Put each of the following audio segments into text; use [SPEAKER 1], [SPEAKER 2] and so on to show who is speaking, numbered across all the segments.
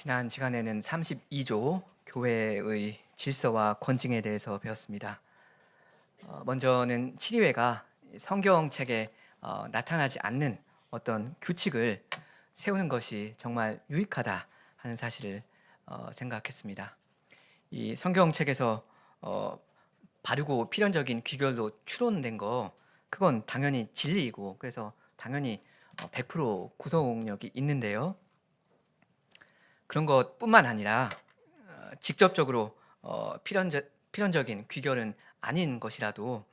[SPEAKER 1] 지난 시간에는 32조 교회의 질서와 권징에 대해서 배웠습니다. 먼저는 7위회가 성경책에 나타나지 않는 어떤 규칙을 세우는 것이 정말 유익하다 하는 사실을 생각했습니다. 이 성경책에서 바르고 필연적인 귀결로 추론된 거, 그건 당연히 진리이고, 그래서 당연히 100% 구속력이 있는데요. 그런 것뿐만 아니라 직접적으로 필연적인 귀결은 아닌 것이라도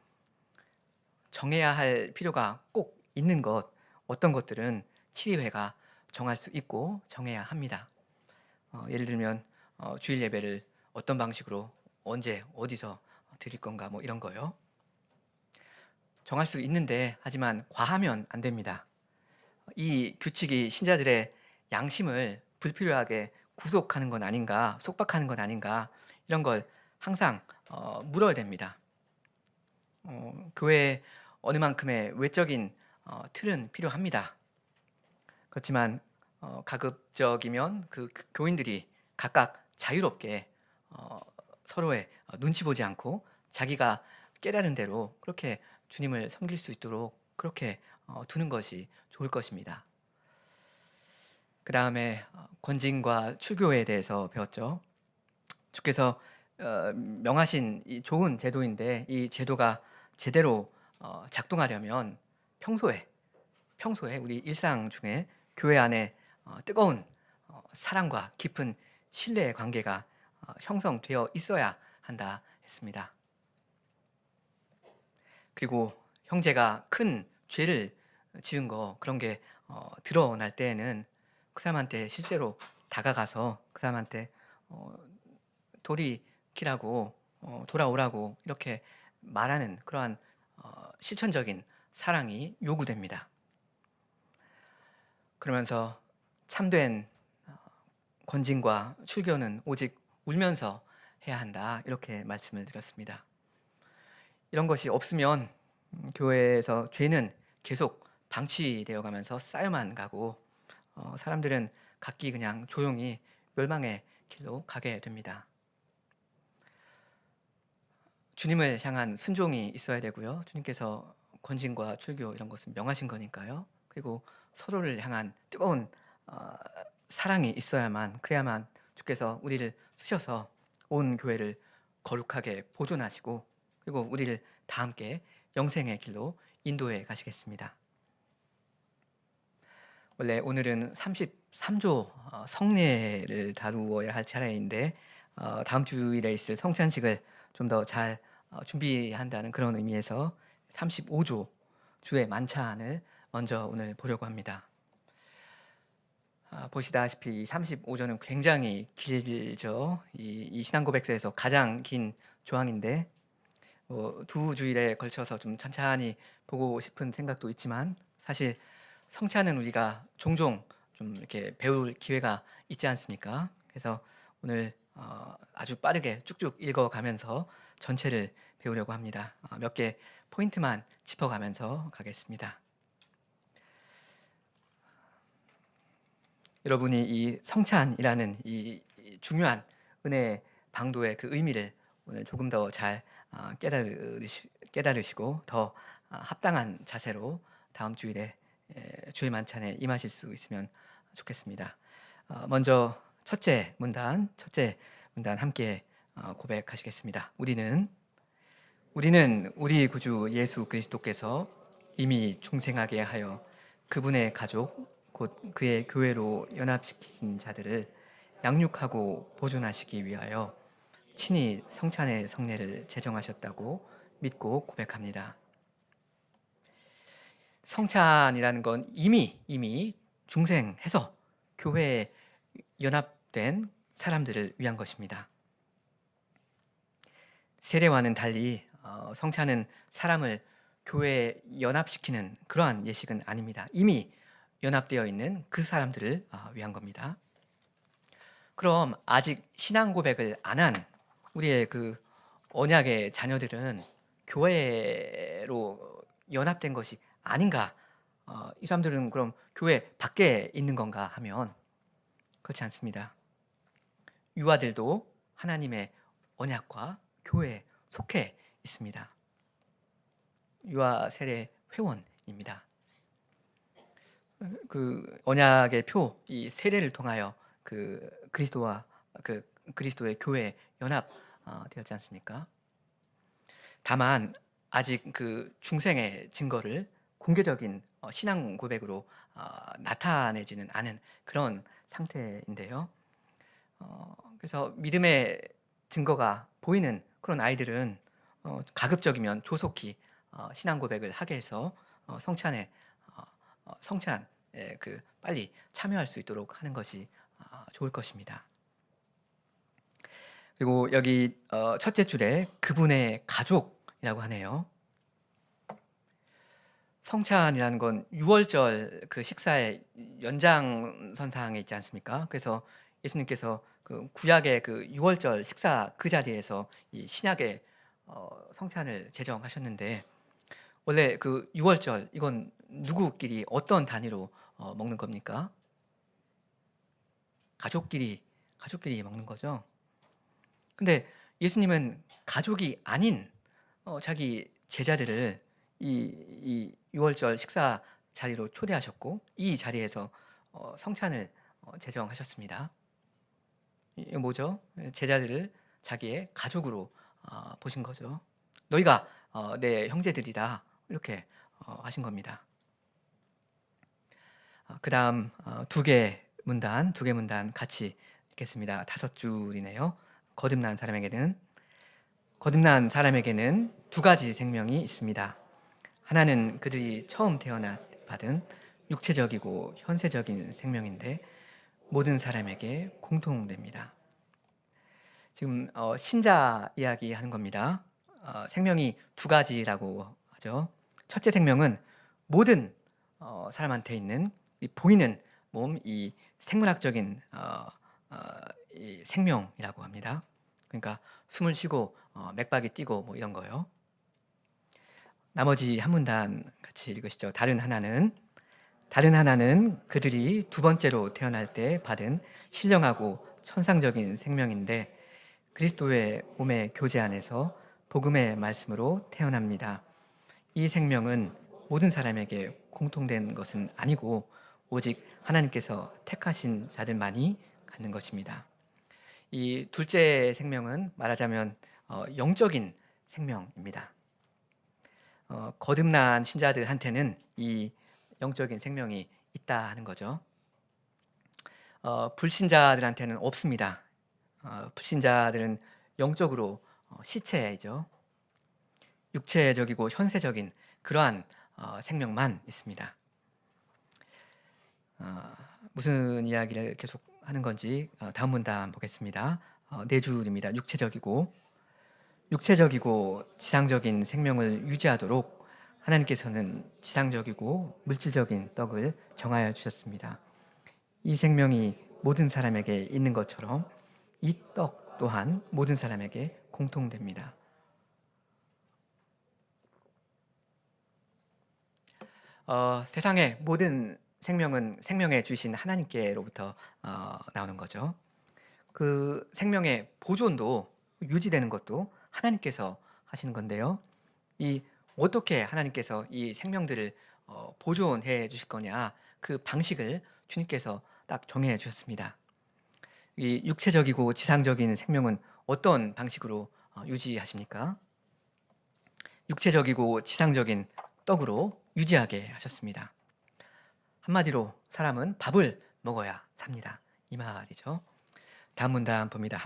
[SPEAKER 1] 정해야 할 필요가 꼭 있는 것, 어떤 것들은 7위회가 정할 수 있고 정해야 합니다. 예를 들면 주일 예배를 어떤 방식으로 언제 어디서 드릴 건가, 뭐 이런 거요. 정할 수 있는데, 하지만 과하면 안 됩니다. 이 규칙이 신자들의 양심을 불필요하게 구속하는 건 아닌가, 속박하는 건 아닌가, 이런 걸 항상 물어야 됩니다. 교회에 어느 만큼의 외적인 틀은 필요합니다. 그렇지만 가급적이면 그 교인들이 각각 자유롭게 서로의 눈치 보지 않고 자기가 깨달은 대로 그렇게 주님을 섬길 수 있도록 그렇게 두는 것이 좋을 것입니다. 그 다음에 권징과 출교에 대해서 배웠죠. 주께서 명하신 이 좋은 제도인데, 이 제도가 제대로 작동하려면 평소에 우리 일상 중에 교회 안에 뜨거운 사랑과 깊은 신뢰의 관계가 형성되어 있어야 한다 했습니다. 그리고 형제가 큰 죄를 지은 거, 그런 게 드러날 때에는 그 사람한테 실제로 다가가서 그 사람한테 돌이키라고, 돌아오라고 이렇게 말하는 그러한 실천적인 사랑이 요구됩니다. 그러면서 참된 권징과 출교는 오직 울면서 해야 한다, 이렇게 말씀을 드렸습니다. 이런 것이 없으면 교회에서 죄는 계속 방치되어 가면서 쌓여만 가고 사람들은 각기 그냥 조용히 멸망의 길로 가게 됩니다. 주님을 향한 순종이 있어야 되고요. 주님께서 권징과 출교 이런 것은 명하신 거니까요. 그리고 서로를 향한 뜨거운 사랑이 있어야만, 그래야만 주께서 우리를 쓰셔서 온 교회를 거룩하게 보존하시고, 그리고 우리를 다 함께 영생의 길로 인도해 가시겠습니다. 원래 오늘은 33조 성례를 다루어야 할 차례인데, 다음 주일에 있을 성찬식을 좀 더 잘 준비한다는 그런 의미에서 35조 주의 만찬을 먼저 오늘 보려고 합니다. 보시다시피 35조는 굉장히 길죠. 이 신앙고백서에서 가장 긴 조항인데, 두 주일에 걸쳐서 좀 천천히 보고 싶은 생각도 있지만, 사실 성찬은 우리가 종종 좀 이렇게 배울 기회가 있지 않습니까? 그래서 오늘 아주 빠르게 쭉쭉 읽어가면서 전체를 배우려고 합니다. 몇 개 포인트만 짚어가면서 가겠습니다. 여러분이 이 성찬이라는 이 중요한 은혜의 방도의 그 의미를 오늘 조금 더 잘 깨달으시고 더 합당한 자세로 다음 주일에 주의 만찬에 임하실 수 있으면 좋겠습니다. 먼저 첫째 문단 함께 고백하시겠습니다. 우리는 우리 구주 예수 그리스도께서 이미 중생하게 하여 그분의 가족 곧 그의 교회로 연합시키신 자들을 양육하고 보존하시기 위하여 친히 성찬의 성례를 제정하셨다고 믿고 고백합니다. 성찬이라는 건 이미 중생해서 교회에 연합된 사람들을 위한 것입니다. 세례와는 달리 성찬은 사람을 교회에 연합시키는 그러한 예식은 아닙니다. 이미 연합되어 있는 그 사람들을 위한 겁니다. 그럼 아직 신앙 고백을 안 한 우리의 그 언약의 자녀들은 교회로 연합된 것이 아닌가? 이 사람들은 그럼 교회 밖에 있는 건가 하면 그렇지 않습니다. 유아들도 하나님의 언약과 교회에 속해 있습니다. 유아 세례 회원입니다. 그 언약의 표, 이 세례를 통하여 그 그리스도와 그 그리스도의 교회에 연합 되었지 않습니까? 다만 아직 그 중생의 증거를 공개적인 신앙 고백으로 나타내지는 않은 그런 상태인데요. 그래서 믿음의 증거가 보이는 그런 아이들은 가급적이면 조속히 신앙 고백을 하게 해서 성찬에 그 빨리 참여할 수 있도록 하는 것이 좋을 것입니다. 그리고 여기 첫째 줄에 그분의 가족이라고 하네요. 성찬이라는 건 유월절 그 식사의 연장선상에 있지 않습니까? 그래서 예수님께서 그 구약의 그 유월절 식사 그 자리에서 이 신약의 성찬을 제정하셨는데, 원래 그 유월절 이건 누구끼리 어떤 단위로 먹는 겁니까? 가족끼리 먹는 거죠. 근데 예수님은 가족이 아닌 자기 제자들을 이 유월절 식사 자리로 초대하셨고, 이 자리에서 성찬을 제정하셨습니다. 이게 뭐죠? 제자들을 자기의 가족으로 보신 거죠. 너희가 내 형제들이다, 이렇게 하신 겁니다. 그 다음 두 개 문단 같이 읽겠습니다. 5줄이네요. 거듭난 사람에게는 두 가지 생명이 있습니다. 하나는 그들이 처음 태어나 받은 육체적이고 현세적인 생명인데 모든 사람에게 공통됩니다. 지금 신자 이야기하는 겁니다. 생명이 두 가지라고 하죠. 첫째 생명은 모든 사람한테 있는 이 보이는 몸, 이 생물학적인 이 생명이라고 합니다. 그러니까 숨을 쉬고 맥박이 뛰고 뭐 이런 거요. 나머지 한 문단 같이 읽으시죠. 다른 하나는 그들이 두 번째로 태어날 때 받은 신령하고 천상적인 생명인데 그리스도의 몸의 교제 안에서 복음의 말씀으로 태어납니다. 이 생명은 모든 사람에게 공통된 것은 아니고 오직 하나님께서 택하신 자들만이 갖는 것입니다. 이 둘째 생명은 말하자면 영적인 생명입니다. 거듭난 신자들한테는 이 영적인 생명이 있다 하는 거죠. 불신자들한테는 없습니다. 불신자들은 영적으로 시체이죠. 육체적이고 현세적인 그러한 생명만 있습니다. 무슨 이야기를 계속 하는 건지 다음 문단 보겠습니다. 4줄입니다. 육체적이고 지상적인 생명을 유지하도록 하나님께서는 지상적이고 물질적인 떡을 정하여 주셨습니다. 이 생명이 모든 사람에게 있는 것처럼 이 떡 또한 모든 사람에게 공통됩니다. 세상의 모든 생명은 생명의 주신 하나님께로부터 나오는 거죠. 그 생명의 보존도 유지되는 것도 하나님께서 하시는 건데요. 이 어떻게 하나님께서 이 생명들을 보존해 주실 거냐, 그 방식을 주님께서 딱 정해 주셨습니다. 이 육체적이고 지상적인 생명은 어떤 방식으로 유지하십니까? 육체적이고 지상적인 떡으로 유지하게 하셨습니다. 한마디로 사람은 밥을 먹어야 삽니다, 이 말이죠. 다음 문단 봅니다.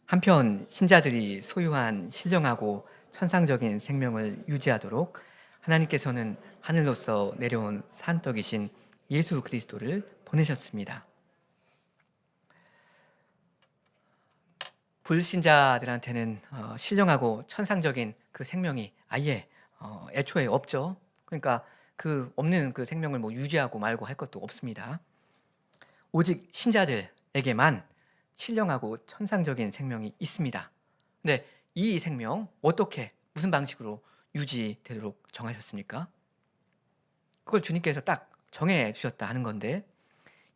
[SPEAKER 1] 한편 신자들이 소유한 신령하고 천상적인 생명을 유지하도록 하나님께서는 하늘로서 내려온 산떡이신 예수 그리스도를 보내셨습니다. 불신자들한테는 신령하고 천상적인 그 생명이 아예 애초에 없죠. 그러니까 그 없는 그 생명을 뭐 유지하고 말고 할 것도 없습니다. 오직 신자들에게만 신령하고 천상적인 생명이 있습니다. 근데 이 생명 어떻게, 무슨 방식으로 유지되도록 정하셨습니까? 그걸 주님께서 딱 정해 주셨다 하는 건데,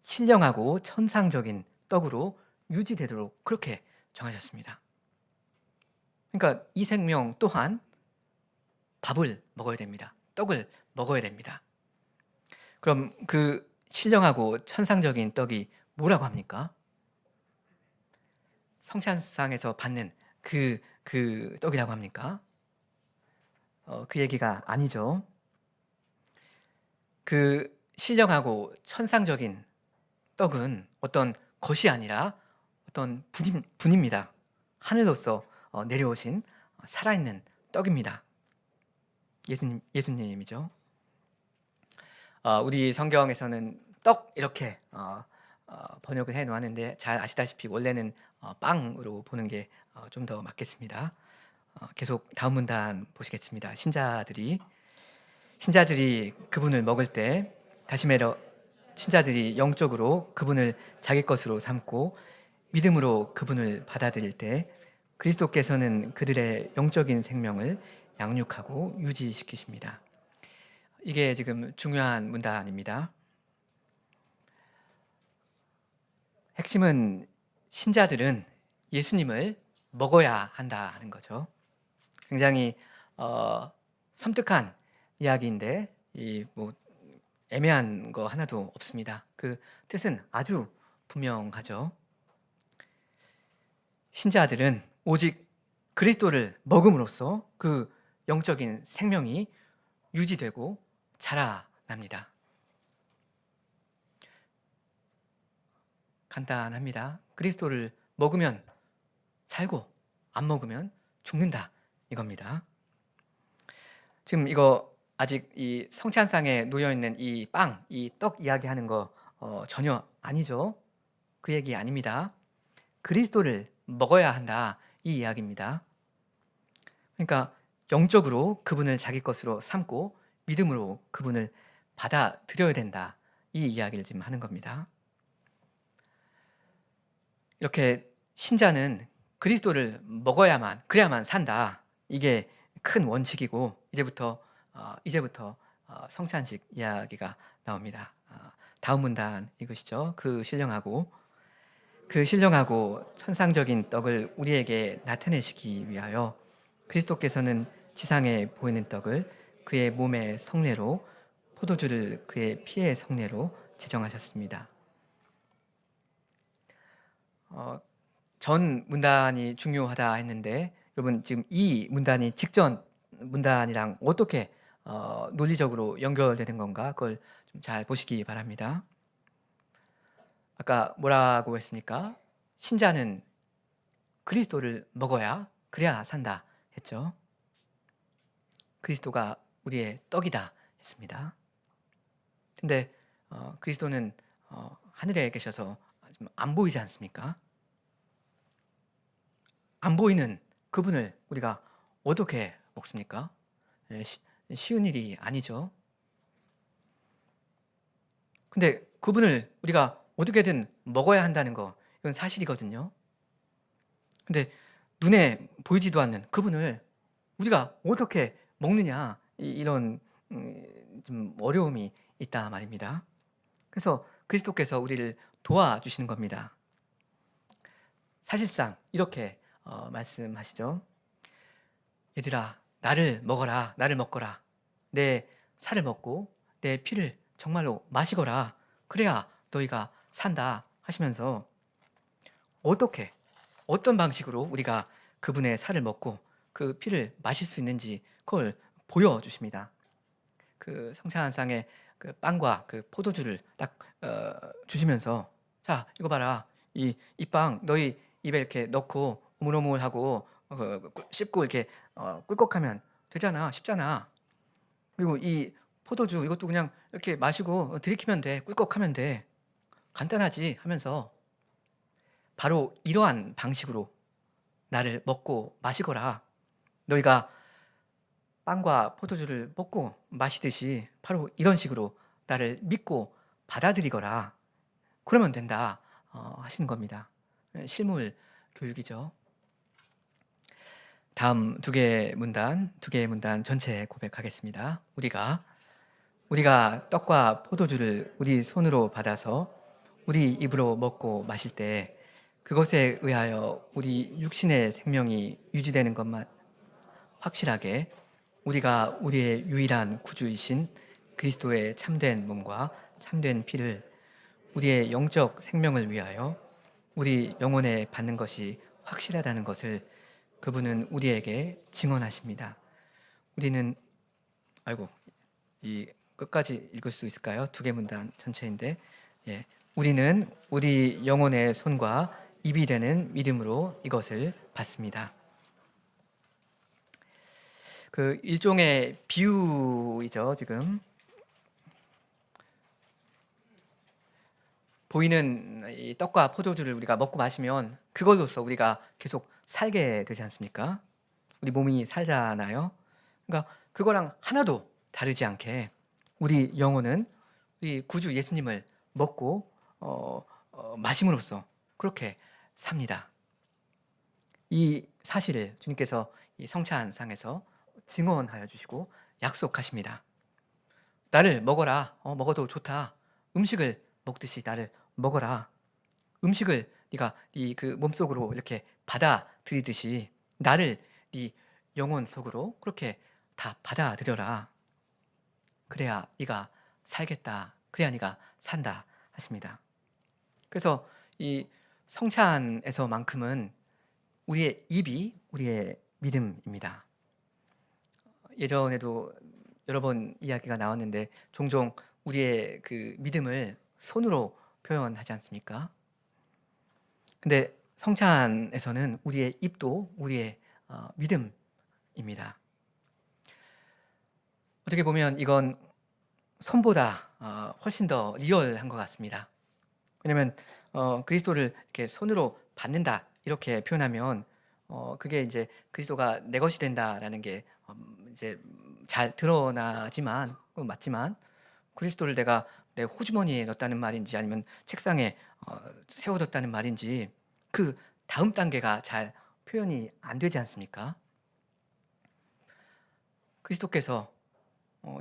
[SPEAKER 1] 신령하고 천상적인 떡으로 유지되도록 그렇게 정하셨습니다. 그러니까 이 생명 또한 밥을 먹어야 됩니다. 떡을 먹어야 됩니다. 그럼 그 신령하고 천상적인 떡이 뭐라고 합니까? 성찬상에서 받는 그 떡이라고 합니까? 그 얘기가 아니죠. 그 신령하고 천상적인 떡은 어떤 것이 아니라 어떤 분입니다. 하늘로서 내려오신 살아있는 떡입니다. 예수님이죠. 우리 성경에서는 떡 이렇게 번역을 해 놓았는데 잘 아시다시피 원래는 빵으로 보는 게 좀 더 맞겠습니다. 계속 다음 문단 보시겠습니다. 신자들이 그분을 먹을 때 다시 말해 신자들이 영적으로 그분을 자기 것으로 삼고 믿음으로 그분을 받아들일 때 그리스도께서는 그들의 영적인 생명을 양육하고 유지시키십니다. 이게 지금 중요한 문단입니다. 핵심은 신자들은 예수님을 먹어야 한다는 거죠. 굉장히 섬뜩한 이야기인데 뭐 애매한 거 하나도 없습니다. 그 뜻은 아주 분명하죠. 신자들은 오직 그리스도를 먹음으로써 그 영적인 생명이 유지되고 자라납니다. 간단합니다. 그리스도를 먹으면 살고 안 먹으면 죽는다 이겁니다. 지금 이거 아직 이 성찬상에 놓여있는 이 빵, 이 떡 이야기하는 거 전혀 아니죠. 그 얘기 아닙니다. 그리스도를 먹어야 한다 이 이야기입니다. 그러니까 영적으로 그분을 자기 것으로 삼고 믿음으로 그분을 받아들여야 된다 이 이야기를 지금 하는 겁니다. 이렇게 신자는 그리스도를 먹어야만 그래야만 산다. 이게 큰 원칙이고 이제부터 성찬식 이야기가 나옵니다. 다음 문단 읽으시죠. 그 신령하고 천상적인 떡을 우리에게 나타내시기 위하여 그리스도께서는 지상에 보이는 떡을 그의 몸의 성례로 포도주를 그의 피의 성례로 제정하셨습니다. 전 문단이 중요하다 했는데 여러분 지금 이 문단이 직전 문단이랑 어떻게 논리적으로 연결되는 건가 그걸 좀 잘 보시기 바랍니다. 아까 뭐라고 했습니까? 신자는 그리스도를 먹어야 그래야 산다 했죠. 그리스도가 우리의 떡이다 했습니다. 근데 그리스도는 하늘에 계셔서 지금 안 보이지 않습니까? 안 보이는 그분을 우리가 어떻게 먹습니까? 쉬운 일이 아니죠. 근데 그분을 우리가 어떻게든 먹어야 한다는 거 이건 사실이거든요. 근데 눈에 보이지도 않는 그분을 우리가 어떻게 먹느냐 이런 좀 어려움이 있다 말입니다. 그래서 그리스도께서 우리를 도와주시는 겁니다. 사실상 이렇게 말씀하시죠. 얘들아 나를 먹어라 나를 먹거라 내 살을 먹고 내 피를 정말로 마시거라 그래야 너희가 산다 하시면서 어떤 방식으로 우리가 그분의 살을 먹고 그 피를 마실 수 있는지 그걸 보여주십니다. 그 성찬상에 그 빵과 그 포도주를 딱 주시면서 자 이거 봐라 이 빵 너희 입에 이렇게 넣고 오물오물하고 씹고 이렇게 꿀꺽하면 되잖아 쉽잖아. 그리고 이 포도주 이것도 그냥 이렇게 마시고 들이키면 돼 꿀꺽하면 돼 간단하지 하면서 바로 이러한 방식으로 나를 먹고 마시거라. 너희가 빵과 포도주를 먹고 마시듯이 바로 이런 식으로 나를 믿고 받아들이거라. 그러면 된다 하시는 겁니다. 실물 교육이죠. 다음 두 개의 문단 전체 고백하겠습니다. 우리가 떡과 포도주를 우리 손으로 받아서 우리 입으로 먹고 마실 때 그것에 의하여 우리 육신의 생명이 유지되는 것만 확실하게 우리가 우리의 유일한 구주이신 그리스도의 참된 몸과 참된 피를 우리의 영적 생명을 위하여 우리 영혼에 받는 것이 확실하다는 것을 그분은 우리에게 증언하십니다. 우리는 이 끝까지 읽을 수 있을까요? 두 개 문단 전체인데, 예, 우리는 우리 영혼의 손과 입이 되는 믿음으로 이것을 받습니다. 그 일종의 비유이죠. 지금 보이는 이 떡과 포도주를 우리가 먹고 마시면 그걸로써 우리가 계속 살게 되지 않습니까? 우리 몸이 살잖아요. 그러니까 그거랑 하나도 다르지 않게 우리 영혼은 우리 구주 예수님을 먹고 마심으로써 그렇게 삽니다. 이 사실을 주님께서 이 성찬상에서 증언하여 주시고 약속하십니다. 나를 먹어라. 먹어도 좋다. 음식을 먹듯이 나를 먹어라. 음식을 네가 네 그 몸속으로 이렇게 받아들이듯이 나를 네 영혼 속으로 그렇게 다 받아들여라. 그래야 네가 살겠다. 그래야 네가 산다 하십니다. 그래서 이 성찬에서만큼은 우리의 입이 우리의 믿음입니다. 예전에도 여러 번 이야기가 나왔는데 종종 우리의 그 믿음을 손으로 표현하지 않습니까? 근데 성찬에서는 우리의 입도 우리의 믿음입니다. 어떻게 보면 이건 손보다 훨씬 더 리얼한 것 같습니다. 왜냐하면 그리스도를 이렇게 손으로 받는다 이렇게 표현하면 그게 이제 그리스도가 내 것이 된다라는 게 이제 잘 드러나지만 맞지만 그리스도를 내가 내 호주머니에 넣었다는 말인지 아니면 책상에 세워뒀다는 말인지 그 다음 단계가 잘 표현이 안 되지 않습니까? 그리스도께서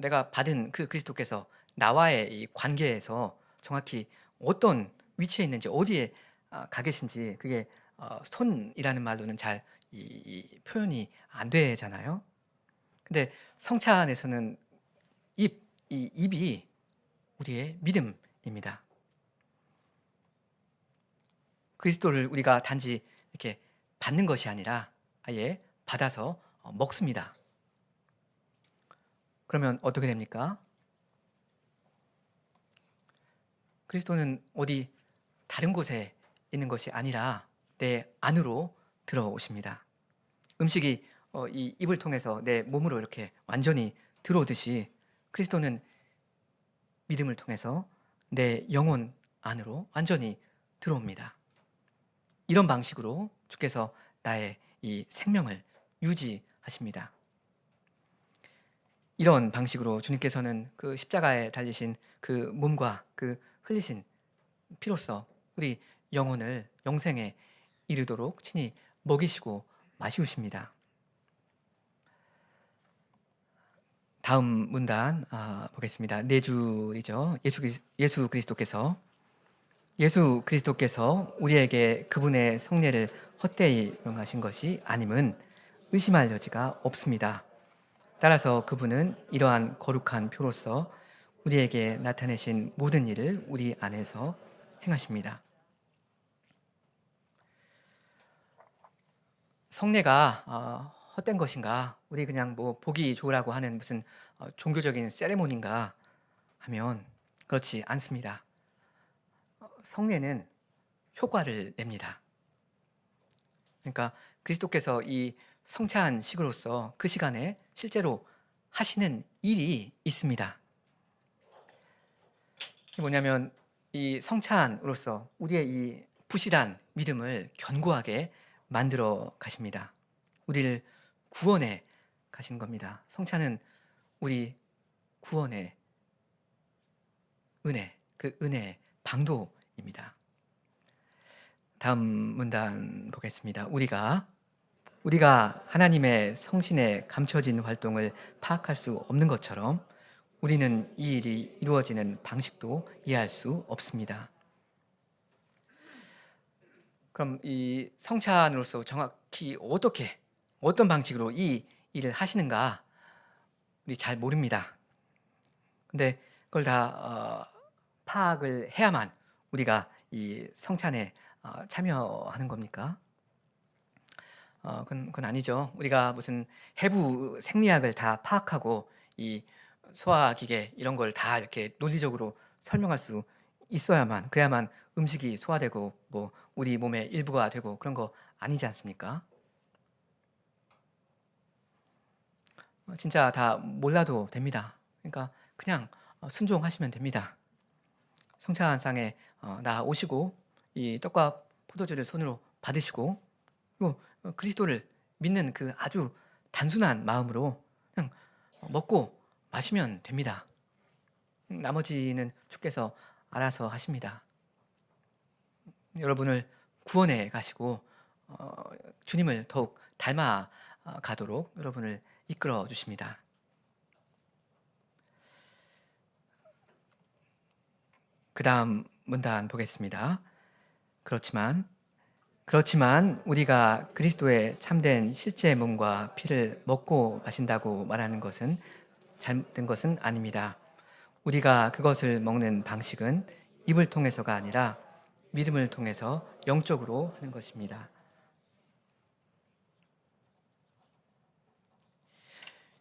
[SPEAKER 1] 내가 받은 그 그리스도께서 나와의 이 관계에서 정확히 어떤 위치에 있는지 어디에 가 계신지 그게 손이라는 말로는 잘 이 표현이 안 되잖아요. 근데 성찬에서는 이 입이 우리의 믿음입니다. 그리스도를 우리가 단지 이렇게 받는 것이 아니라 아예 받아서 먹습니다. 그러면 어떻게 됩니까? 그리스도는 어디 다른 곳에 있는 것이 아니라 내 안으로 들어오십니다. 음식이 이 입을 통해서 내 몸으로 이렇게 완전히 들어오듯이 그리스도는 믿음을 통해서 내 영혼 안으로 완전히 들어옵니다. 이런 방식으로 주께서 나의 이 생명을 유지하십니다. 이런 방식으로 주님께서는 그 십자가에 달리신 그 몸과 그 흘리신 피로써 우리 영혼을 영생에 이르도록 친히 먹이시고 마시우십니다. 다음 문단 보겠습니다. 네 줄이죠. 예수 그리스도께서 우리에게 그분의 성례를 헛되이 용하신 것이 아님은 의심할 여지가 없습니다. 따라서 그분은 이러한 거룩한 표로서 우리에게 나타내신 모든 일을 우리 안에서 행하십니다. 성례가 헛된 것인가? 우리 그냥 뭐 보기 좋으라고 하는 무슨 종교적인 세레모니인가 하면 그렇지 않습니다. 성례는 효과를 냅니다. 그러니까 그리스도께서 이 성찬식으로서 그 시간에 실제로 하시는 일이 있습니다. 이게 뭐냐면 이 성찬으로서 우리의 이 부실한 믿음을 견고하게 만들어 가십니다. 우리를 구원해 가신 겁니다. 성찬은 우리 구원의 은혜, 그 은혜의 방도입니다. 다음 문단 보겠습니다. 우리가 하나님의 성신에 감춰진 활동을 파악할 수 없는 것처럼 우리는 이 일이 이루어지는 방식도 이해할 수 없습니다. 그럼 이 성찬으로서 정확히 어떻게 어떤 방식으로 이 일을 하시는가 우리 잘 모릅니다. 근데 그걸 다 파악을 해야만 우리가 이 성찬에 참여하는 겁니까? 그건 아니죠. 우리가 무슨 해부 생리학을 다 파악하고 이 소화기계 이런 걸 다 이렇게 논리적으로 설명할 수 있어야만 그래야만 음식이 소화되고 뭐 우리 몸의 일부가 되고 그런 거 아니지 않습니까? 진짜 다 몰라도 됩니다. 그러니까 그냥 순종하시면 됩니다. 성찬상에 나오시고 이 떡과 포도주를 손으로 받으시고 그리고 그리스도를 믿는 그 아주 단순한 마음으로 그냥 먹고 마시면 됩니다. 나머지는 주께서 알아서 하십니다. 여러분을 구원해 가시고 주님을 더욱 닮아 가도록 여러분을 이끌어 주십니다. 그 다음 문단 보겠습니다. 그렇지만 우리가 그리스도의 참된 실제 몸과 피를 먹고 마신다고 말하는 것은 잘못된 것은 아닙니다. 우리가 그것을 먹는 방식은 입을 통해서가 아니라 믿음을 통해서 영적으로 하는 것입니다.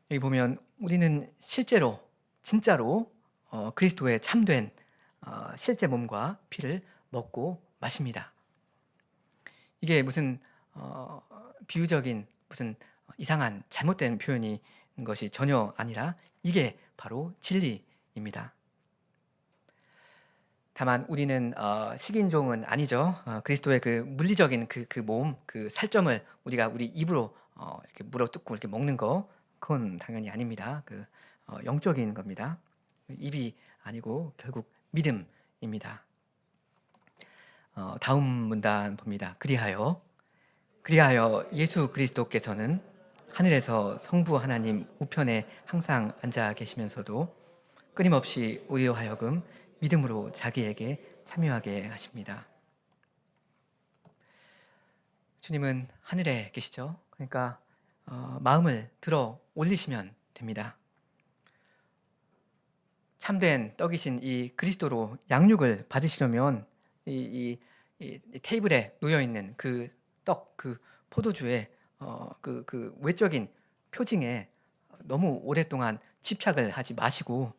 [SPEAKER 1] 여기 보면 우리는 실제로 진짜로 그리스도의 참된 실제 몸과 피를 먹고 마십니다. 이게 무슨 비유적인 무슨 이상한 잘못된 표현인 것이 전혀 아니라 이게 바로 진리입니다. 다만 우리는 식인종은 아니죠. 그리스도의 그 물리적인 그 몸, 그 살점을 우리가 우리 입으로 이렇게 물어뜯고 이렇게 먹는 거 그건 당연히 아닙니다. 그 영적인 겁니다. 입이 아니고 결국 믿음입니다. 다음 문단 봅니다. 그리하여 예수 그리스도께서는 하늘에서 성부 하나님 우편에 항상 앉아 계시면서도 끊임없이 우리로 하여금 믿음으로 자기에게 참여하게 하십니다. 주님은 하늘에 계시죠. 그러니까 마음을 들어 올리시면 됩니다. 참된 떡이신 이 그리스도로 양육을 받으시려면 이 테이블에 놓여 있는 그 떡, 그 포도주의 그 외적인 표징에 너무 오랫동안 집착을 하지 마시고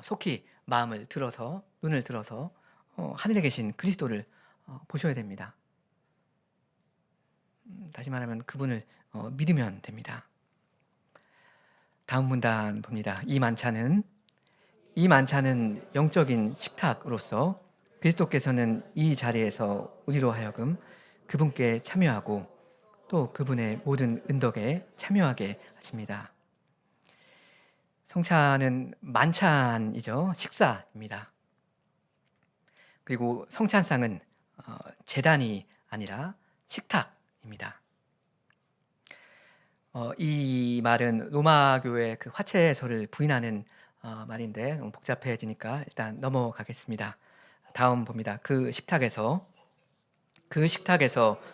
[SPEAKER 1] 속히 마음을 들어서 눈을 들어서 하늘에 계신 그리스도를 보셔야 됩니다. 다시 말하면 그분을 믿으면 됩니다. 다음 문단 봅니다. 이 만찬은 영적인 식탁으로서 그리스도께서는 이 자리에서 우리로 하여금 그분께 참여하고 또 그분의 모든 은덕에 참여하게 하십니다. 성찬은 만찬이죠. 식사입니다. 그리고 성찬상은 제단이 아니라 식탁입니다. 이 말은 로마 교회 그 화채설을 부인하는 말인데 너무 복잡해지니까 일단 넘어가겠습니다. 다음 봅니다. 그 식탁에서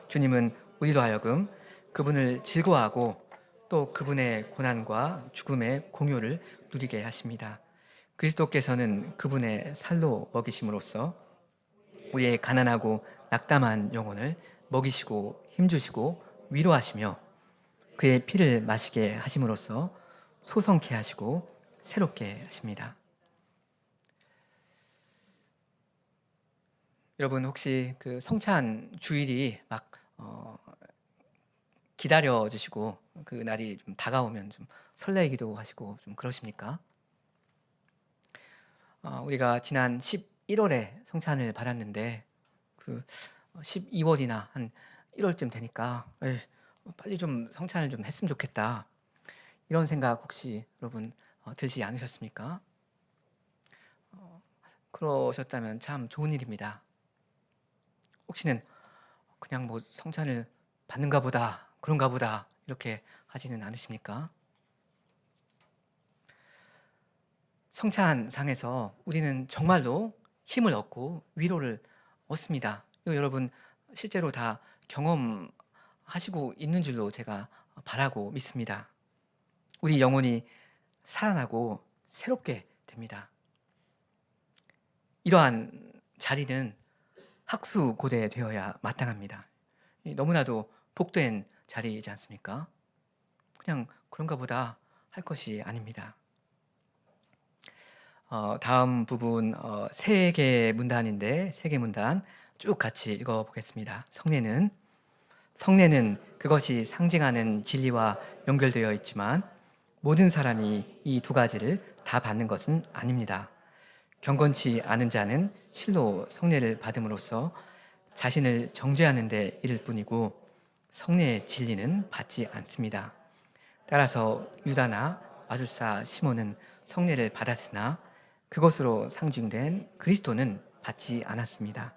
[SPEAKER 1] 주님은 우리로 하여금 그분을 즐거워하고 또 그분의 고난과 죽음의 공효를 누리게 하십니다. 그리스도께서는 그분의 살로 먹이심으로써 우리의 가난하고 낙담한 영혼을 먹이시고 힘주시고 위로하시며 그의 피를 마시게 하심으로써 소성케 하시고 새롭게 하십니다. 여러분 혹시 그 성찬 주일이 막 기다려지시고 그 날이 좀 다가오면 좀 설레기도 하시고 좀 그러십니까? 우리가 지난 11월에 성찬을 받았는데 그 12월이나 한 1월쯤 되니까 빨리 좀 성찬을 좀 했으면 좋겠다 이런 생각 혹시 여러분 들지 않으셨습니까? 그러셨다면 참 좋은 일입니다. 혹시는 그냥 뭐 성찬을 받는가 보다 그런가 보다 이렇게 하지는 않으십니까? 성찬상에서 우리는 정말로 힘을 얻고 위로를 얻습니다. 이거 여러분 실제로 다 경험하시고 있는 줄로 제가 바라고 믿습니다. 우리 영혼이 살아나고 새롭게 됩니다. 이러한 자리는 학수고대되어야 마땅합니다. 너무나도 복된 자리이지 않습니까? 그냥 그런가 보다 할 것이 아닙니다. 다음 부분 세 개의 문단인데 세 개 문단 쭉 같이 읽어보겠습니다. 성례는 그것이 상징하는 진리와 연결되어 있지만 모든 사람이 이 두 가지를 다 받는 것은 아닙니다. 경건치 않은 자는 실로 성례를 받음으로써 자신을 정죄하는 데 이를 뿐이고 성례의 진리는 받지 않습니다. 따라서 유다나 마술사 시몬은 성례를 받았으나 그것으로 상징된 그리스도는 받지 않았습니다.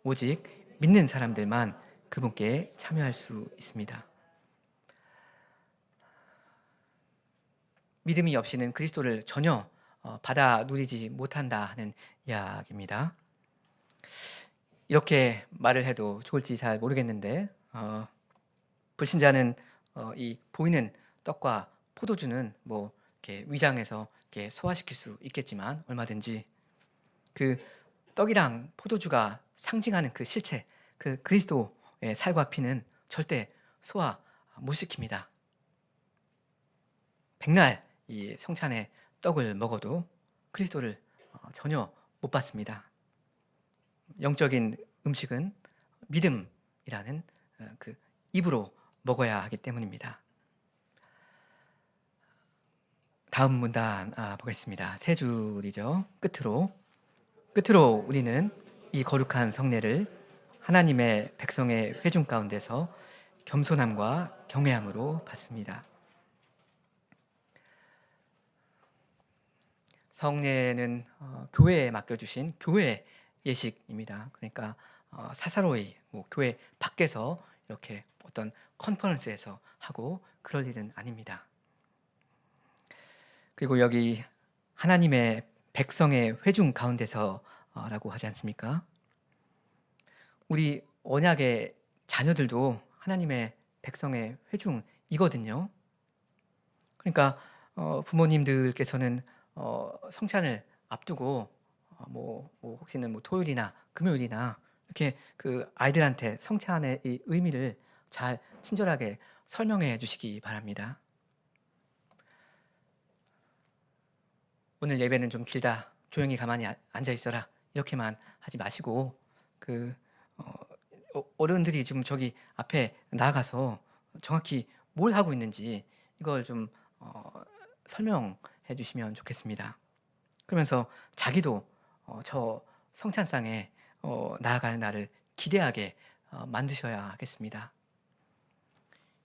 [SPEAKER 1] 오직 믿는 사람들만 그분께 참여할 수 있습니다. 믿음이 없이는 그리스도를 전혀 받아 누리지 못한다 하는 이야기입니다. 이렇게 말을 해도 좋을지 잘 모르겠는데 불신자는 이 보이는 떡과 포도주는 뭐 이렇게 위장해서 이렇게 소화시킬 수 있겠지만 얼마든지 그 떡이랑 포도주가 상징하는 그 실체, 그 그리스도의 살과 피는 절대 소화 못 시킵니다. 백날 이 성찬의 떡을 먹어도 그리스도를 전혀 못 받습니다. 영적인 음식은 믿음이라는 그 입으로 먹어야 하기 때문입니다. 다음 문단 보겠습니다. 세 줄이죠. 끝으로 우리는 이 거룩한 성례를 하나님의 백성의 회중 가운데서 겸손함과 경외함으로 받습니다. 성례는 교회에 맡겨주신 교회 예식입니다. 그러니까 사사로이 교회 밖에서 이렇게 어떤 컨퍼런스에서 하고 그럴 일은 아닙니다. 그리고 여기 하나님의 백성의 회중 가운데서라고 하지 않습니까? 우리 언약의 자녀들도 하나님의 백성의 회중이거든요. 그러니까 부모님들께서는 성찬을 앞두고 혹시는 토요일이나 금요일이나 이렇게 그 아이들한테 성찬의 이 의미를 잘 친절하게 설명해 주시기 바랍니다. 오늘 예배는 좀 길다. 조용히 가만히 앉아 있어라. 이렇게만 하지 마시고 어른들이 지금 저기 앞에 나가서 정확히 뭘 하고 있는지 이걸 좀 설명해 주시면 좋겠습니다. 그러면서 자기도 저 성찬상에 나아갈 날을 기대하게 만드셔야 하겠습니다.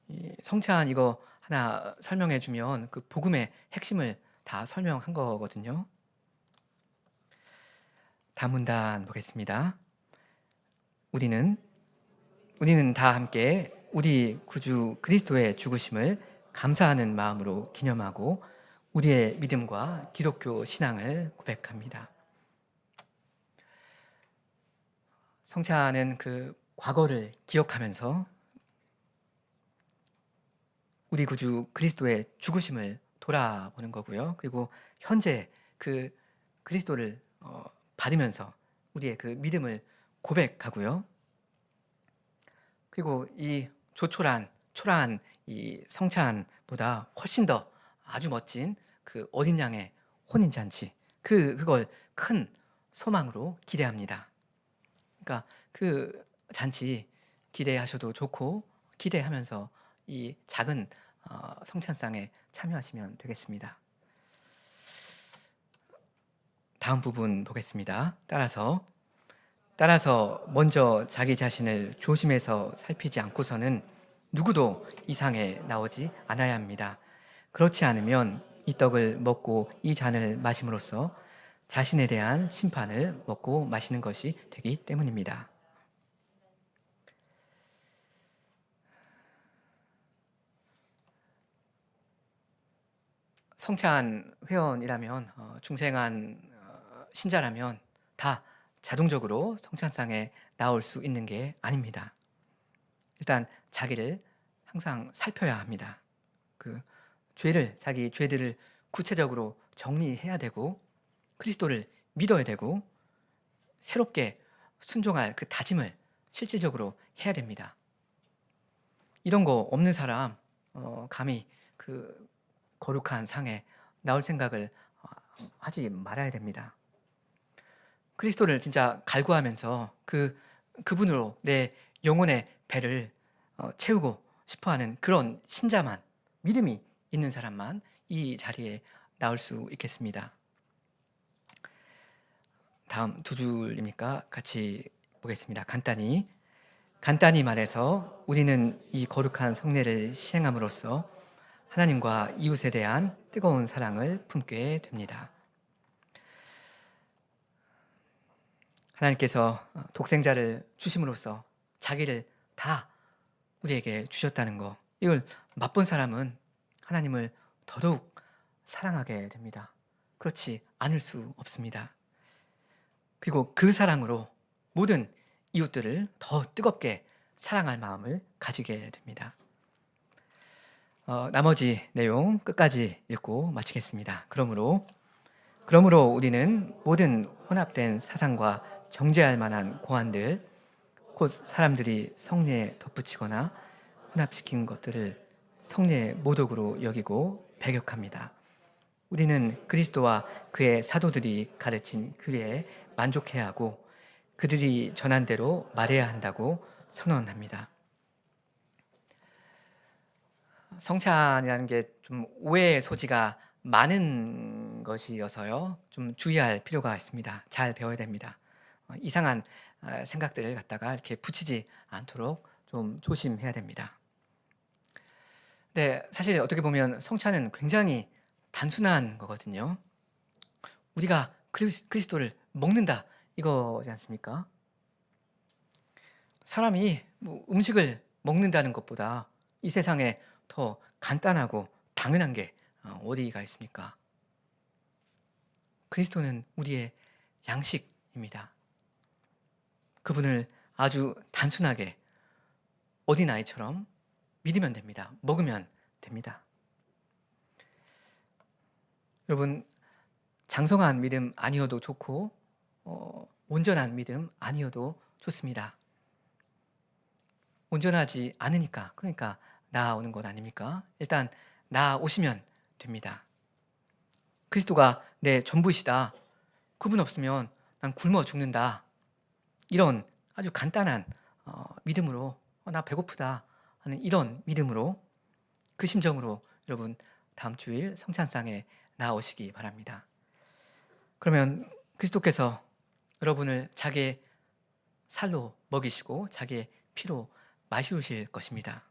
[SPEAKER 1] 이 성찬 이거 하나 설명해 주면 그 복음의 핵심을 다 설명한 거거든요. 다음 문단 보겠습니다. 우리는 다 함께 우리 구주 그리스도의 죽으심을 감사하는 마음으로 기념하고 우리의 믿음과 기독교 신앙을 고백합니다. 성찬은 그 과거를 기억하면서 우리 구주 그리스도의 죽으심을 돌아보는 거고요. 그리고 현재 그 그리스도를 받으면서 우리의 그 믿음을 고백하고요. 그리고 이 초라한 이 성찬보다 훨씬 더 아주 멋진 그 어린 양의 혼인잔치 그걸 큰 소망으로 기대합니다. 그러니까 그 잔치 기대하셔도 좋고 기대하면서 이 작은 성찬상에 참여하시면 되겠습니다. 다음 부분 보겠습니다. 따라서 먼저 자기 자신을 조심해서 살피지 않고서는 누구도 이 상에 나오지 않아야 합니다. 그렇지 않으면 이 떡을 먹고 이 잔을 마심으로써 자신에 대한 심판을 먹고 마시는 것이 되기 때문입니다. 성찬 회원이라면 중생한 신자라면 다 자동적으로 성찬상에 나올 수 있는 게 아닙니다. 일단 자기를 항상 살펴야 합니다. 자기 죄들을 구체적으로 정리해야 되고, 그리스도를 믿어야 되고, 새롭게 순종할 그 다짐을 실질적으로 해야 됩니다. 이런 거 없는 사람, 감히 그 거룩한 상에 나올 생각을 하지 말아야 됩니다. 그리스도를 진짜 갈구하면서 그분으로 내 영혼의 배를 채우고 싶어하는 그런 신자만, 믿음이 있는 사람만 이 자리에 나올 수 있겠습니다. 다음 두 줄입니까? 같이 보겠습니다. 간단히 말해서 우리는 이 거룩한 성례를 시행함으로써 하나님과 이웃에 대한 뜨거운 사랑을 품게 됩니다. 하나님께서 독생자를 주심으로써 자기를 다 우리에게 주셨다는 거, 이걸 맛본 사람은 하나님을 더더욱 사랑하게 됩니다. 그렇지 않을 수 없습니다. 그리고 그 사랑으로 모든 이웃들을 더 뜨겁게 사랑할 마음을 가지게 됩니다. 나머지 내용 끝까지 읽고 마치겠습니다. 그러므로 우리는 모든 혼합된 사상과 정죄할 만한 고안들, 곧 사람들이 성례에 덧붙이거나 혼합시킨 것들을 성례의 모독으로 여기고 배격합니다. 우리는 그리스도와 그의 사도들이 가르친 규례에 만족해야 하고 그들이 전한 대로 말해야 한다고 선언합니다. 성찬이라는 게 좀 오해의 소지가 많은 것이어서요, 좀 주의할 필요가 있습니다. 잘 배워야 됩니다. 이상한 생각들을 갖다가 이렇게 붙이지 않도록 좀 조심해야 됩니다. 네, 사실 어떻게 보면 성찬은 굉장히 단순한 거거든요. 우리가 그리스도를 먹는다, 이거지 않습니까? 사람이 뭐 음식을 먹는다는 것보다 이 세상에 더 간단하고 당연한 게 어디가 있습니까? 그리스도는 우리의 양식입니다. 그분을 아주 단순하게 어린아이처럼 믿으면 됩니다. 먹으면 됩니다. 여러분, 장성한 믿음 아니어도 좋고 온전한 믿음 아니어도 좋습니다. 온전하지 않으니까, 그러니까 나아오는 것 아닙니까? 일단 나아오시면 됩니다. 그리스도가 내 전부시다, 그분 없으면 난 굶어 죽는다, 이런 아주 간단한 믿음으로, 나 배고프다 하는 이런 믿음으로, 그 심정으로 여러분 다음 주일 성찬상에 나오시기 바랍니다. 그러면 그리스도께서 여러분을 자기의 살로 먹이시고 자기의 피로 마시우실 것입니다.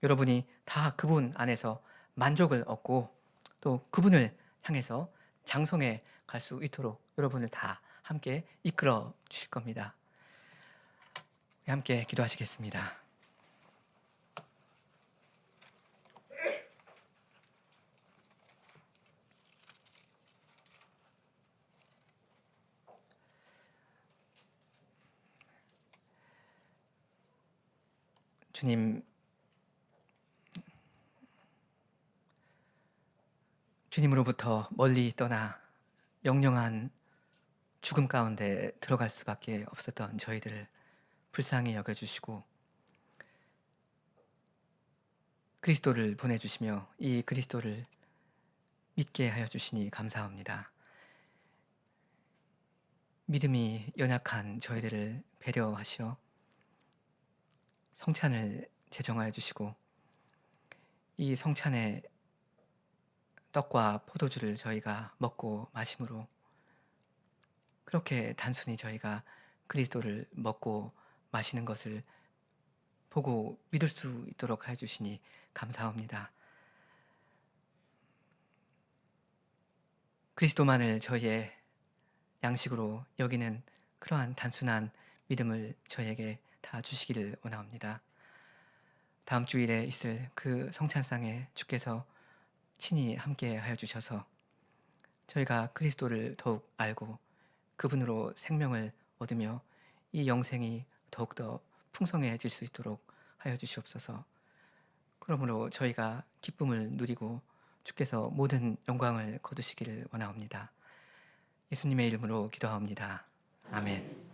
[SPEAKER 1] 여러분이 다 그분 안에서 만족을 얻고 또 그분을 향해서 장성에 갈 수 있도록 여러분을 다 함께 이끌어 주실 겁니다. 함께 기도하시겠습니다. 주님으로부터 멀리 떠나 영영한 죽음 가운데 들어갈 수밖에 없었던 저희들을 불쌍히 여겨주시고 그리스도를 보내주시며 이 그리스도를 믿게 하여 주시니 감사합니다. 믿음이 연약한 저희들을 배려하시어 성찬을 제정하여 주시고 이 성찬의 떡과 포도주를 저희가 먹고 마심으로 그렇게 단순히 저희가 그리스도를 먹고 마시는 것을 보고 믿을 수 있도록 해주시니 감사합니다. 그리스도만을 저희의 양식으로 여기는 그러한 단순한 믿음을 저희에게 다 주시기를 원합니다. 다음 주일에 있을 그 성찬상에 주께서 친히 함께 하여 주셔서 저희가 그리스도를 더욱 알고 그분으로 생명을 얻으며 이 영생이 더욱더 풍성해질 수 있도록 하여 주시옵소서. 그러므로 저희가 기쁨을 누리고 주께서 모든 영광을 거두시기를 원하옵니다. 예수님의 이름으로 기도하옵니다. 아멘.